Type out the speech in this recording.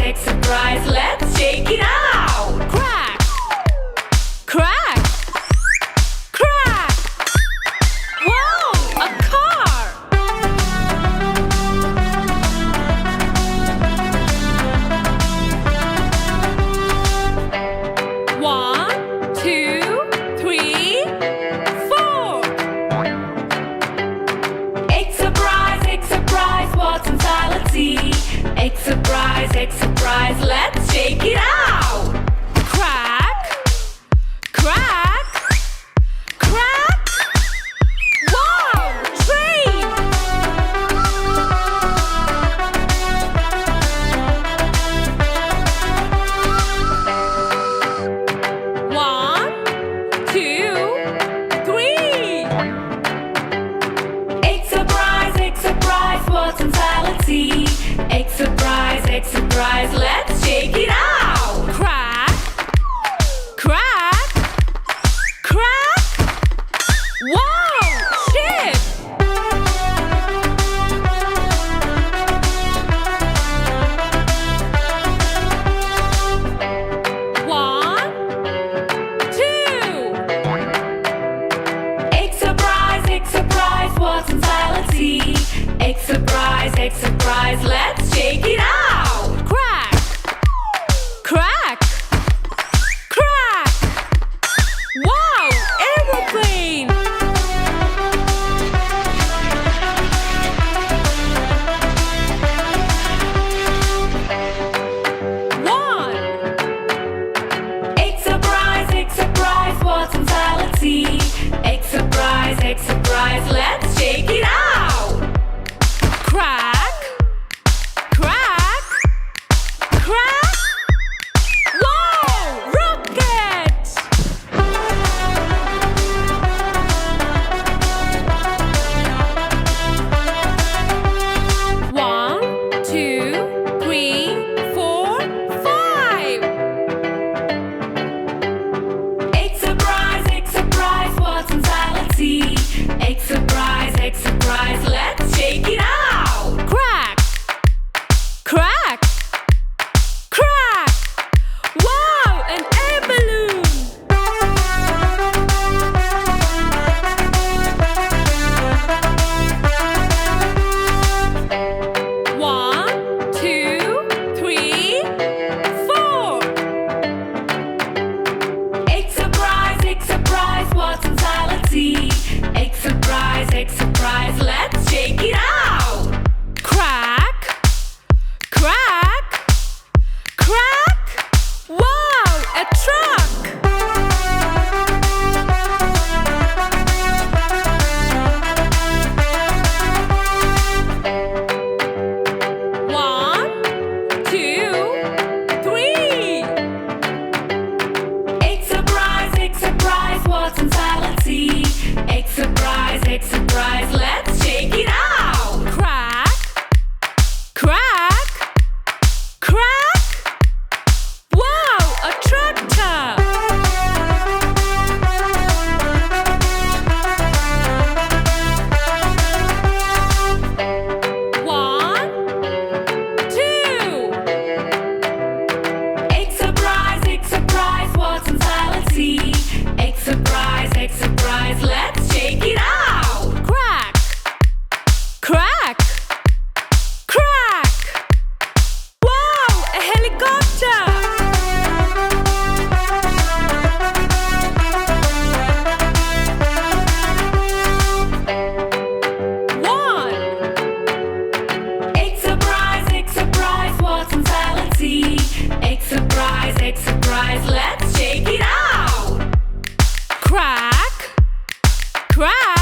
egg surprise, let's shake it out. Crack, crack, crack. Wow, a car. 1, 2, 3, 4. Egg surprise, what's inside? Let's see. Egg surprise, let's shake it out. Crack, crack, crack. Wow, train. 1, 2, 3. Egg surprise, what's inside? Let's see. Egg surprise, let's shake it out. Crack, crack, crack. Wow, ship. 1, 2. Egg surprise, what's inside? Let's see. Egg surprise, let's shake it out. Crack, crack, crack. Wow, aeroplane. 1. Egg surprise, what's inside? Let's see. Egg surprise, let's shake it out. Crack, crack, crack. Wow, rocket. 1, 2, 3, 4, 5. Egg surprise, what's inside? Let's see. Egg surprise, let's shake it out. Crack, crack, crack. Wow, an air balloon. 1, 2, 3, 4. Egg surprise, what's inside? Let's see. Egg surprise, let's shake it out. Crack, crack, crack. Wow, a truck. 1, 2, 3. Egg surprise, what's inside? Let's see. Egg surprise, let's shake it out. Crack, crack, crack. Wow, a tractor. 1, 2. Egg surprise, what's inside? Let's see. Egg surprise, let's shake it out. Crack, crack, crack. Wow, a helicopter. 1. Egg surprise, what's inside? Let's see. Egg surprise, let's shake it out. Crack, crack.